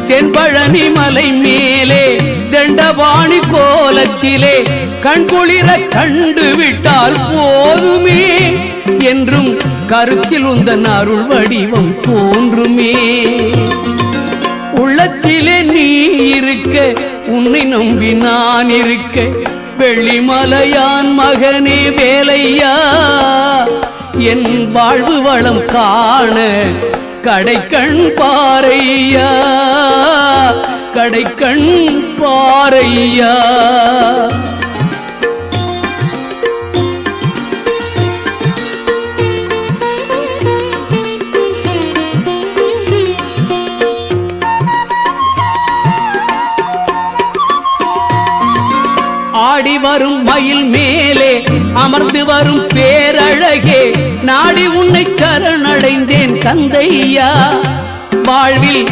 தென்பழனி மலை மேலே தண்டபாணி கோலத்திலே கண்குளிர கண்டு விட்டால் போதுமே என்றும் கருத்தில் உந்தன் அருள் வடிவம் தோன்றுமே. உள்ளத்திலே நீ இருக்க உன்னை நம்பி நான் இருக்க வெள்ளிமலையான் மகனே வேலையா என் வாழ்வு வளம் காண கடைக்கண் பாரையா கடைக்கண் பாரையா. ஆடி வரும் மயில் மேலே அமர்ந்து வரும் பேரழகே நாடி உன்னை சரணடைந்தேன் கந்தையா வாழ்வில்